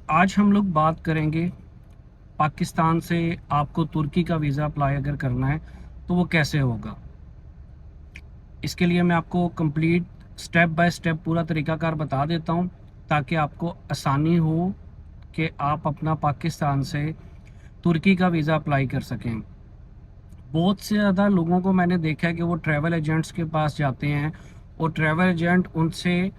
आज हम लोग बात करेंगे पाकिस्तान से आपको तुर्की का वीज़ा अप्लाई अगर करना है तो वो कैसे होगा। इसके लिए मैं आपको कंप्लीट स्टेप बाय स्टेप पूरा तरीकाकार बता देता हूँ ताकि आपको आसानी हो कि आप अपना पाकिस्तान से तुर्की का वीज़ा अप्लाई कर सकें। बहुत से ज़्यादा लोगों को मैंने देखा है कि वो ट्रैवल एजेंट्स के पास जाते हैं और ट्रैवल एजेंट उनसे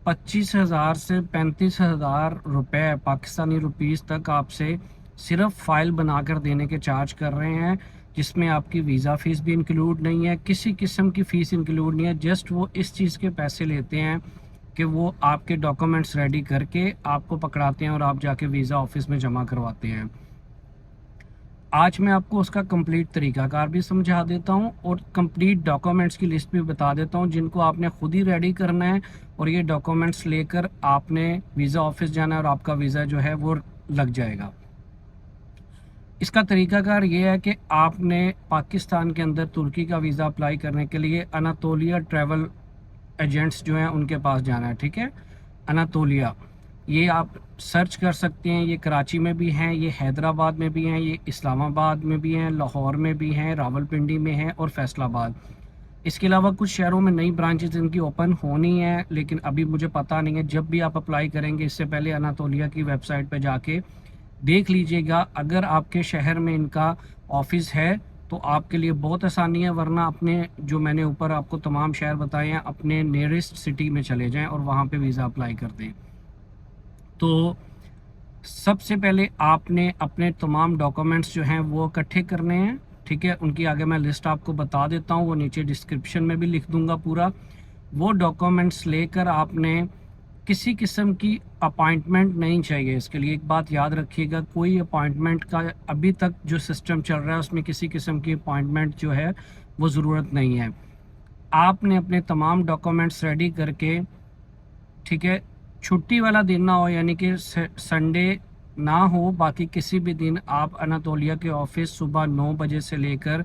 25,000 से 35,000 रुपये पाकिस्तानी रुपीस तक आपसे सिर्फ फ़ाइल बनाकर देने के चार्ज कर रहे हैं, जिसमें आपकी वीज़ा फ़ीस भी इंक्लूड नहीं है, किसी किस्म की फ़ीस इंक्लूड नहीं है। जस्ट वो इस चीज़ के पैसे लेते हैं कि वो आपके डॉक्यूमेंट्स रेडी करके आपको पकड़ाते हैं और आप जाके वीज़ा ऑफिस में जमा करवाते हैं। आज मैं आपको उसका कंप्लीट तरीकाकार भी समझा देता हूँ और कंप्लीट डॉक्यूमेंट्स की लिस्ट भी बता देता हूँ जिनको आपने खुद ही रेडी करना है, और ये डॉक्यूमेंट्स लेकर आपने वीज़ा ऑफिस जाना है और आपका वीज़ा जो है वो लग जाएगा। इसका तरीकाकार ये है कि आपने पाकिस्तान के अंदर तुर्की का वीज़ा अप्लाई करने के लिए अनातोलिया ट्रैवल एजेंट्स जो हैं उनके पास जाना है। ठीक है, अनातोलिया, ये आप सर्च कर सकते हैं। ये कराची में भी हैं, ये हैदराबाद में भी हैं, ये इस्लामाबाद में भी हैं, लाहौर में भी हैं, रावलपिंडी में हैं और फैसलाबाद। इसके अलावा कुछ शहरों में नई ब्रांचेस इनकी ओपन होनी है, लेकिन अभी मुझे पता नहीं है। जब भी आप अप्लाई करेंगे इससे पहले अनातोलिया की वेबसाइट पर जाके देख लीजिएगा। अगर आपके शहर में इनका ऑफिस है तो आपके लिए बहुत आसानी है, वरना अपने जो मैंने ऊपर आपको तमाम शहर बताए हैं अपने नियरेस्ट सिटी में चले जाएं और वहाँ पे वीज़ा अप्लाई कर दें। तो सबसे पहले आपने अपने तमाम डॉक्यूमेंट्स जो हैं वो इकट्ठे करने हैं। ठीक है, उनकी आगे मैं लिस्ट आपको बता देता हूँ, वो नीचे डिस्क्रिप्शन में भी लिख दूंगा पूरा। वो डॉक्यूमेंट्स लेकर आपने किसी किस्म की अपॉइंटमेंट नहीं चाहिए। इसके लिए एक बात याद रखिएगा, कोई अपॉइंटमेंट का अभी तक जो सिस्टम चल रहा है उसमें किसी किस्म की अपॉइंटमेंट जो है वो ज़रूरत नहीं है। आपने अपने तमाम डॉक्यूमेंट्स रेडी करके, ठीक है, छुट्टी वाला दिन ना हो, यानी कि संडे ना हो, बाकी किसी भी दिन आप अनातोलिया के ऑफिस सुबह 9 बजे से लेकर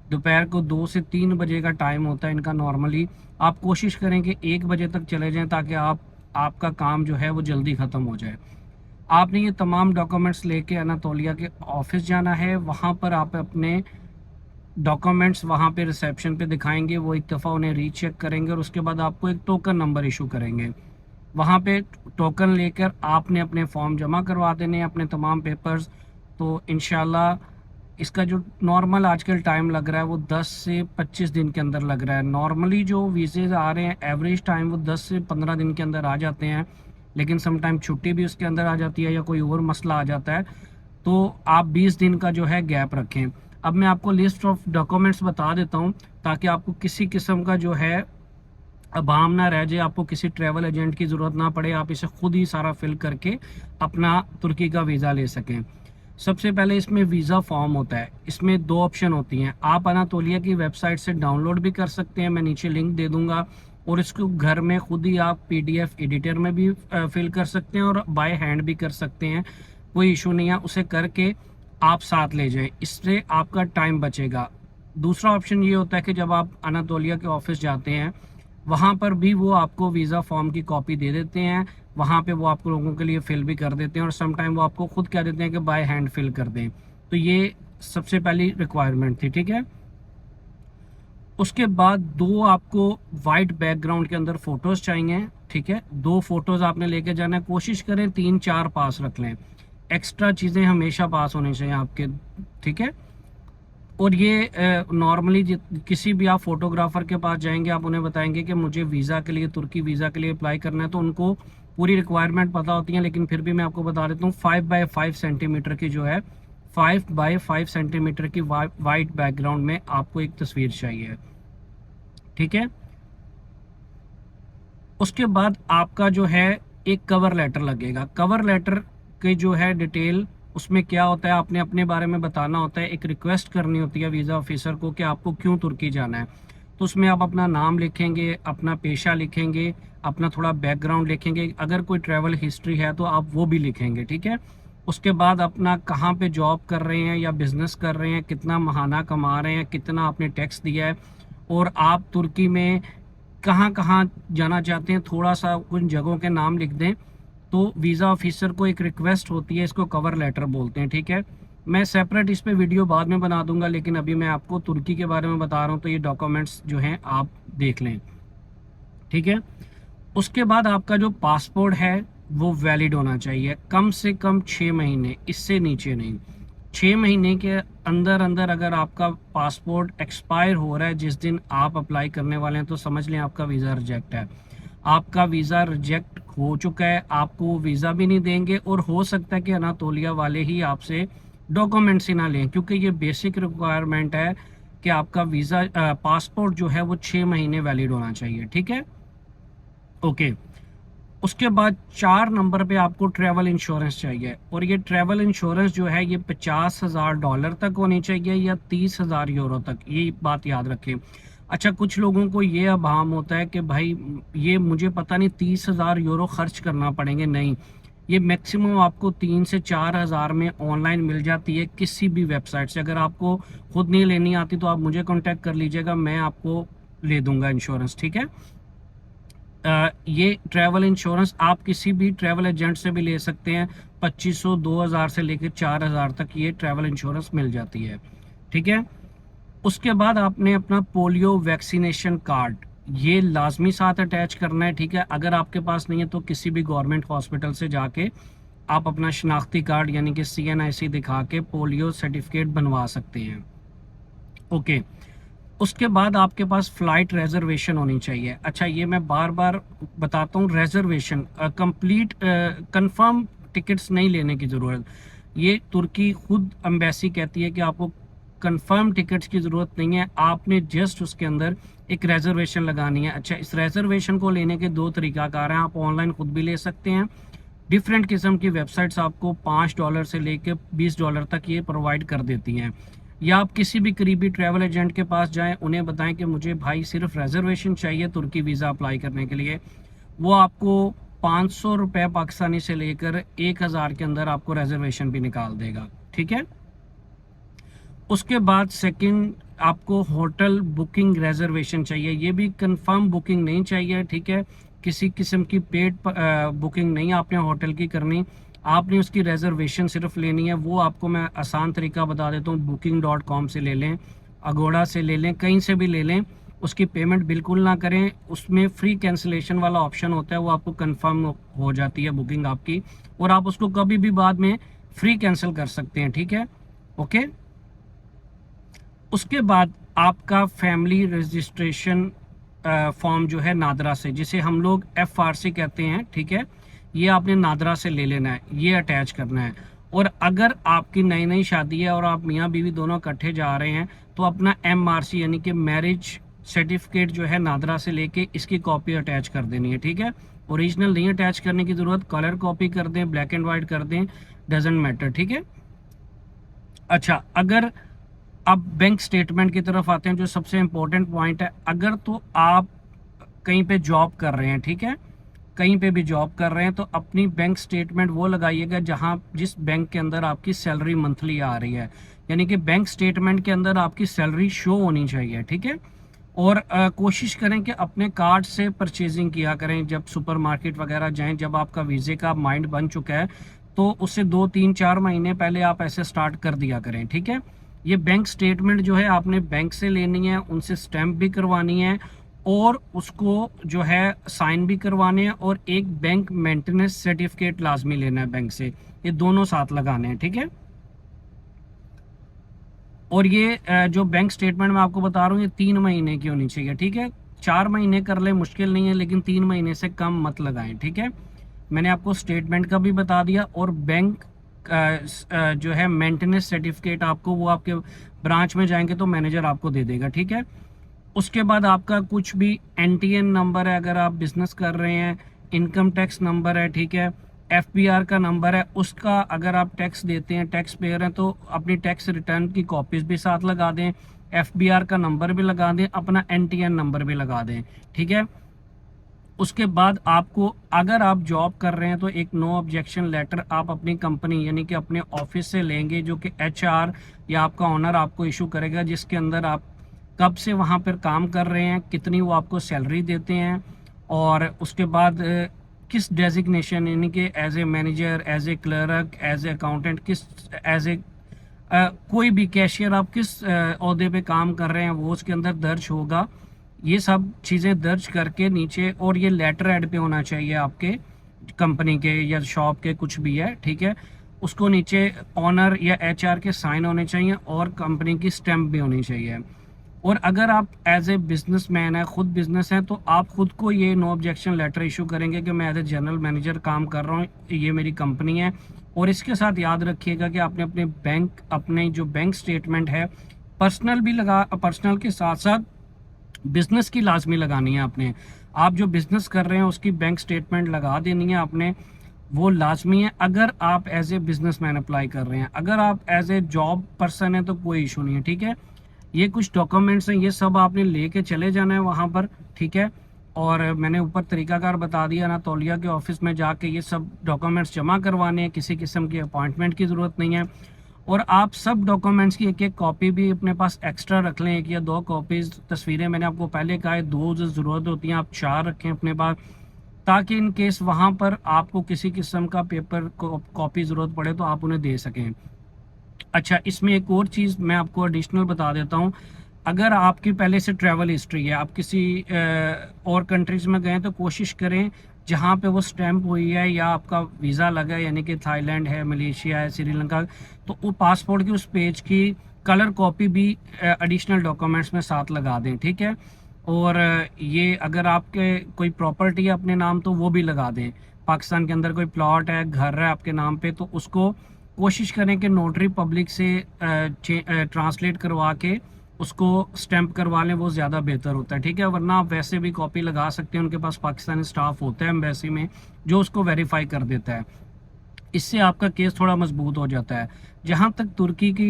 दोपहर को 2 से 3 बजे का टाइम होता है इनका नॉर्मली। आप कोशिश करें कि 1 बजे तक चले जाएं ताकि आपका काम जो है वो जल्दी ख़त्म हो जाए। आपने ये तमाम डॉक्यूमेंट्स लेके अनातोलिया के ऑफिस जाना है। वहाँ पर आप अपने डॉक्यूमेंट्स वहाँ पे रिसेप्शन पे दिखाएंगे, वो एक दफ़ा उन्हें रीचेक करेंगे और उसके बाद आपको एक टोकन नंबर इशू करेंगे। वहाँ पे टोकन लेकर आपने अपने फॉर्म जमा करवा देने हैं, अपने तमाम पेपर्स। तो इंशाल्लाह इसका जो नॉर्मल आजकल टाइम लग रहा है वो 10 से 25 दिन के अंदर लग रहा है। नॉर्मली जो वीज़े आ रहे हैं एवरेज टाइम वो 10 से 15 दिन के अंदर आ जाते हैं, लेकिन समटाइम छुट्टी भी उसके अंदर आ जाती है या कोई और मसला आ जाता है, तो आप 20 दिन का जो है गैप रखें। अब मैं आपको लिस्ट ऑफ डॉक्यूमेंट्स बता देता हूँ ताकि आपको किसी किस्म का जो है अभाम ना रह जाए, आपको किसी ट्रैवल एजेंट की ज़रूरत ना पड़े, आप इसे खुद ही सारा फिल करके अपना तुर्की का वीज़ा ले सकें। सबसे पहले इसमें वीज़ा फॉर्म होता है। इसमें 2 ऑप्शन होती हैं। आप अनातोलिया की वेबसाइट से डाउनलोड भी कर सकते हैं, मैं नीचे लिंक दे दूंगा, और इसको घर में खुद ही आप PDF एडिटर में भी फिल कर सकते हैं और बाय हैंड भी कर सकते हैं, कोई इशू नहीं है। उसे करके आप साथ ले जाएं, इससे आपका टाइम बचेगा। दूसरा ऑप्शन ये होता है कि जब आप अनातोलिया के ऑफिस जाते हैं वहाँ पर भी वो आपको वीज़ा फॉर्म की कॉपी दे देते हैं, वहाँ पे वो आपको लोगों के लिए फिल भी कर देते हैं और सम टाइम वो आपको खुद कह देते हैं कि बाय हैंड फिल कर दें। तो ये सबसे पहली रिक्वायरमेंट थी। ठीक है, उसके बाद 2 आपको वाइट बैकग्राउंड के अंदर फ़ोटोज़ चाहिए। ठीक है, 2 फोटोज़ आपने लेके जाना है। कोशिश करें 3-4 पास रख लें, एक्स्ट्रा चीज़ें हमेशा पास होनी चाहिए आपके। ठीक है, और ये नॉर्मली किसी भी आप फोटोग्राफर के पास जाएंगे, आप उन्हें बताएंगे कि मुझे वीज़ा के लिए, तुर्की वीज़ा के लिए अप्लाई करना है, तो उनको पूरी रिक्वायरमेंट पता होती है, लेकिन फिर भी मैं आपको बता देता हूँ 5x5 सेंटीमीटर की जो है 5x5 सेंटीमीटर की वाइट बैकग्राउंड में आपको एक तस्वीर चाहिए। ठीक है, उसके बाद आपका जो है एक कवर लेटर लगेगा। कवर लेटर के जो है डिटेल, उसमें क्या होता है, आपने अपने बारे में बताना होता है, एक रिक्वेस्ट करनी होती है वीज़ा ऑफिसर को कि आपको क्यों तुर्की जाना है। तो उसमें आप अपना नाम लिखेंगे, अपना पेशा लिखेंगे, अपना थोड़ा बैकग्राउंड लिखेंगे, अगर कोई ट्रैवल हिस्ट्री है तो आप वो भी लिखेंगे। ठीक है, उसके बाद अपना कहाँ पे जॉब कर रहे हैं या बिज़नेस कर रहे हैं, कितना महाना कमा रहे हैं, कितना आपने टैक्स दिया है, और आप तुर्की में कहाँ कहाँ जाना चाहते हैं, थोड़ा सा उन जगहों के नाम लिख दें। तो वीज़ा ऑफिसर को एक रिक्वेस्ट होती है, इसको कवर लेटर बोलते हैं, ठीक है। मैं सेपरेट इस पे वीडियो बाद में बना दूंगा, लेकिन अभी मैं आपको तुर्की के बारे में बता रहा हूँ, तो ये डॉक्यूमेंट्स जो हैं आप देख लें, ठीक है। उसके बाद आपका जो पासपोर्ट है वो वैलिड होना चाहिए, कम से कम 6 महीने, इससे नीचे नहीं। 6 महीने के अंदर अंदर अगर आपका पासपोर्ट एक्सपायर हो रहा है जिस दिन आप अप्लाई करने वाले हैं, तो समझ लें आपका वीज़ा रिजेक्ट है। आपका वीज़ा रिजेक्ट हो चुका है, आपको वो वीज़ा भी नहीं देंगे, और हो सकता है कि अनातोलिया वाले ही आपसे डॉक्यूमेंट्स ही ना लें, क्योंकि ये बेसिक रिक्वायरमेंट है कि आपका वीज़ा पासपोर्ट जो है वो 6 महीने वैलिड होना चाहिए, ठीक है। ओके। उसके बाद 4 नंबर पे आपको ट्रैवल इंश्योरेंस चाहिए, और ये ट्रैवल इंश्योरेंस जो है ये $50,000 तक होनी चाहिए या €30,000 तक, ये बात याद रखें। अच्छा, कुछ लोगों को ये अभाम होता है कि भाई ये मुझे पता नहीं €30,000 खर्च करना पड़ेंगे, नहीं। ये मैक्सिमम आपको 3 से 4 हज़ार में ऑनलाइन मिल जाती है किसी भी वेबसाइट से। अगर आपको खुद नहीं लेनी आती तो आप मुझे कांटेक्ट कर लीजिएगा, मैं आपको ले दूंगा इंश्योरेंस, ठीक है। ये ट्रैवल इंश्योरेंस आप किसी भी ट्रैवल एजेंट से भी ले सकते हैं, 2500 2000 से लेकर 4000 तक ये ट्रैवल इंश्योरेंस मिल जाती है, ठीक है। उसके बाद आपने अपना पोलियो वैक्सीनेशन कार्ड ये लाजमी साथ अटैच करना है, ठीक है। अगर आपके पास नहीं है तो किसी भी गवर्नमेंट हॉस्पिटल से जाके आप अपना शनाख्ती कार्ड यानी कि CNIC दिखा के पोलियो सर्टिफिकेट बनवा सकते हैं, ओके। उसके बाद आपके पास फ़्लाइट रिजर्वेशन होनी चाहिए। अच्छा, ये मैं बार बार बताता हूँ, रिजर्वेशन कंप्लीट कंफर्म टिकट्स नहीं लेने की ज़रूरत। ये तुर्की खुद एम्बेसी कहती है कि आपको कंफर्म टिकट्स की ज़रूरत नहीं है, आपने जस्ट उसके अंदर एक रिजर्वेशन लगानी है। अच्छा, इस रिजर्वेशन को लेने के 2 तरीकाकार हैं, आप ऑनलाइन खुद भी ले सकते हैं। डिफरेंट किस्म की वेबसाइट्स आपको $5 से लेकर $20 तक ये प्रोवाइड कर देती हैं, या आप किसी भी करीबी ट्रैवल एजेंट के पास जाएं, उन्हें बताएं कि मुझे भाई सिर्फ रिजर्वेशन चाहिए तुर्की वीज़ा अप्लाई करने के लिए, वो आपको ₹500 पाकिस्तानी से लेकर 1000 के अंदर आपको रिजर्वेशन भी निकाल देगा, ठीक है। उसके बाद सेकंड आपको होटल बुकिंग रिजर्वेशन चाहिए, ये भी कंफर्म बुकिंग नहीं चाहिए, ठीक है। किसी किस्म की पेड बुकिंग नहीं आपने होटल की करनी, आपने उसकी रिजर्वेशन सिर्फ लेनी है। वो आपको मैं आसान तरीका बता देता हूँ, booking.com से ले लें, अगोड़ा से ले लें, कहीं से भी ले लें, उसकी पेमेंट बिल्कुल ना करें। उसमें फ्री कैंसिलेशन वाला ऑप्शन होता है, वो आपको कंफर्म हो जाती है बुकिंग आपकी, और आप उसको कभी भी बाद में फ्री कैंसिल कर सकते हैं, ठीक है, ओके। उसके बाद आपका फैमिली रजिस्ट्रेशन फॉर्म जो है नादरा से, जिसे हम लोग FRC कहते हैं, ठीक है, ये आपने नादरा से ले लेना है, ये अटैच करना है। और अगर आपकी नई नई शादी है और आप मियाँ बीवी दोनों इकट्ठे जा रहे हैं, तो अपना MRC यानी कि मैरिज सर्टिफिकेट जो है नादरा से लेके इसकी कॉपी अटैच कर देनी है, ठीक है। ओरिजिनल नहीं अटैच करने की ज़रूरत, कलर कॉपी कर दें, ब्लैक एंड वाइट कर दें, डजेंट मैटर, ठीक है। अच्छा, अगर अब बैंक स्टेटमेंट की तरफ आते हैं, जो सबसे इम्पोर्टेंट पॉइंट है। अगर तो आप कहीं पे जॉब कर रहे हैं, ठीक है, कहीं पे भी जॉब कर रहे हैं, तो अपनी बैंक स्टेटमेंट वो लगाइएगा जहां जिस बैंक के अंदर आपकी सैलरी मंथली आ रही है, यानी कि बैंक स्टेटमेंट के अंदर आपकी सैलरी शो होनी चाहिए, ठीक है। और कोशिश करें कि अपने कार्ड से परचेजिंग किया करें, जब सुपरमार्केट वगैरह जाएं, जब आपका वीज़े का माइंड बन चुका है तो उससे 2 3 4 महीने पहले आप ऐसे स्टार्ट कर दिया करें, ठीक है। ये बैंक स्टेटमेंट जो है आपने बैंक से लेनी है, उनसे स्टैंप भी करवानी है, और उसको जो है साइन भी करवाने हैं, और एक बैंक मेंटेनेंस सर्टिफिकेट लाजमी लेना है बैंक से, ये दोनों साथ लगाने हैं, ठीक है। और ये जो बैंक स्टेटमेंट मैं आपको बता रहा हूँ, ये 3 महीने की होनी चाहिए, ठीक है। 4 महीने कर ले, मुश्किल नहीं है, लेकिन 3 महीने से कम मत लगाएं, ठीक है। मैंने आपको स्टेटमेंट का भी बता दिया, और बैंक जो है मेंटेनेंस सर्टिफिकेट आपको, वो आपके ब्रांच में जाएंगे तो मैनेजर आपको दे देगा, ठीक है। उसके बाद आपका कुछ भी NTN नंबर है, अगर आप बिजनेस कर रहे हैं, इनकम टैक्स नंबर है, ठीक है, FBR का नंबर है, उसका अगर आप टैक्स देते हैं, टैक्स पेयर हैं, तो अपनी टैक्स रिटर्न की कॉपीज भी साथ लगा दें, FBR का नंबर भी लगा दें, अपना NTN नंबर भी लगा दें, ठीक है। उसके बाद आपको, अगर आप जॉब कर रहे हैं, तो एक नो ऑब्जेक्शन लेटर आप अपनी कंपनी यानी कि अपने ऑफिस से लेंगे, जो कि HR या आपका ओनर आपको इशू करेगा, जिसके अंदर आप कब से वहाँ पर काम कर रहे हैं, कितनी वो आपको सैलरी देते हैं, और उसके बाद किस डेजिग्नेशन यानी कि as a manager, as a clerk, as a accountant, किस एज ए कोई भी कैशियर आप किस ओहदे पे काम कर रहे हैं वो उसके अंदर दर्ज होगा। ये सब चीज़ें दर्ज करके नीचे, और ये लेटर हेड पे होना चाहिए आपके कंपनी के या शॉप के, कुछ भी है, ठीक है। उसको नीचे ऑनर या एचआर के साइन होने चाहिए और कंपनी की स्टैंप भी होनी चाहिए। और अगर आप एज ए बिजनेसमैन है, खुद बिजनेस है, तो आप खुद को ये नो ऑब्जेक्शन लेटर इशू करेंगे कि मैं एज ए जनरल मैनेजर काम कर रहा हूँ, ये मेरी कंपनी है। और इसके साथ याद रखिएगा कि आपने अपने जो बैंक स्टेटमेंट है, पर्सनल के साथ साथ बिजनेस की लाजमी लगानी है आपने। आप जो बिजनेस कर रहे हैं उसकी बैंक स्टेटमेंट लगा देनी है आपने, वो लाजमी है अगर आप एज ए बिजनेसमैन अप्लाई कर रहे हैं। अगर आप एज ए जॉब पर्सन है तो कोई इशू नहीं है, ठीक है। ये कुछ डॉक्यूमेंट्स हैं, ये सब आपने लेके चले जाना है वहाँ पर, ठीक है। और मैंने ऊपर तरीकाकार बता दिया ना, तौलिया के ऑफिस में जाके ये सब डॉक्यूमेंट्स जमा करवाने हैं, किसी किस्म की अपॉइंटमेंट की ज़रूरत नहीं है। और आप सब डॉक्यूमेंट्स की एक एक कॉपी भी अपने पास एक्स्ट्रा रख लें, 1 या 2 कॉपीज़। तस्वीरें मैंने आपको पहले कहा है 2 जो ज़रूरत होती हैं, आप 4 रखें अपने पास, ताकि इन केस वहाँ पर आपको किसी किस्म का पेपर कॉपी ज़रूरत पड़े तो आप उन्हें दे सकें। अच्छा, इसमें एक और चीज़ मैं आपको एडिशनल बता देता हूँ। अगर आपकी पहले से ट्रैवल हिस्ट्री है, आप किसी और कंट्रीज़ में गए, तो कोशिश करें जहाँ पे वो स्टैंप हुई है या आपका वीज़ा लगा है, यानी कि थाईलैंड है, मलेशिया है, श्रीलंका, तो वो पासपोर्ट की उस पेज की कलर कॉपी भी एडिशनल डॉक्यूमेंट्स में साथ लगा दें, ठीक है। और ये अगर आपके कोई प्रॉपर्टी है अपने नाम तो वो भी लगा दें। पाकिस्तान के अंदर कोई प्लॉट है, घर है आपके नाम पे, तो उसको कोशिश करें कि नोटरी पब्लिक से ट्रांसलेट करवा के उसको स्टैंप करवा लें, वो ज़्यादा बेहतर होता है, ठीक है। वरना आप वैसे भी कॉपी लगा सकते हैं, उनके पास पाकिस्तानी स्टाफ होता है एम्बेसी में जो उसको वेरीफाई कर देता है। इससे आपका केस थोड़ा मजबूत हो जाता है। जहाँ तक तुर्की की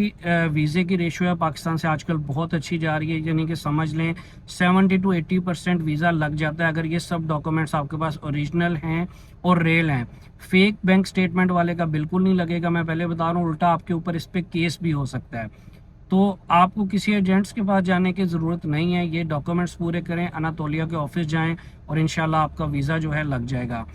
वीज़े की रेशियो है पाकिस्तान से आजकल बहुत अच्छी जा रही है, यानी कि समझ लें 70 to 80% वीज़ा लग जाता है अगर ये सब डॉक्यूमेंट्स आपके पास ओरिजिनल हैं और रियल हैं। फेक बैंक स्टेटमेंट वाले का बिल्कुल नहीं लगेगा, मैं पहले बता रहा हूँ, उल्टा आपके ऊपर इस पर केस भी हो सकता है। तो आपको किसी एजेंट्स के पास जाने की ज़रूरत नहीं है, ये डॉक्यूमेंट्स पूरे करें, अनातोलिया के ऑफिस जाएं और इंशाल्लाह आपका वीज़ा जो है लग जाएगा।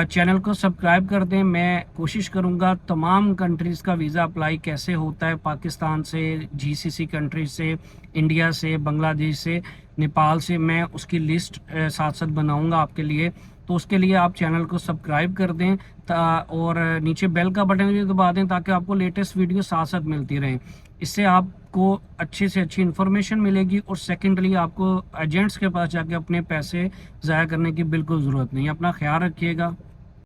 चैनल को सब्सक्राइब कर दें। मैं कोशिश करूंगा तमाम कंट्रीज़ का वीज़ा अप्लाई कैसे होता है, पाकिस्तान से, जीसीसी कंट्रीज से, इंडिया से, बांग्लादेश से, नेपाल से, मैं उसकी लिस्ट साथ साथ बनाऊंगा आपके लिए। तो उसके लिए आप चैनल को सब्सक्राइब कर दें और नीचे बेल का बटन भी दबा दें ताकि आपको लेटेस्ट वीडियो साथ साथ मिलती रहें। इससे आपको अच्छी से अच्छी इन्फॉर्मेशन मिलेगी और सेकेंडली आपको एजेंट्स के पास जाके अपने पैसे ज़ाया करने की बिल्कुल ज़रूरत नहीं है। अपना ख्याल रखिएगा।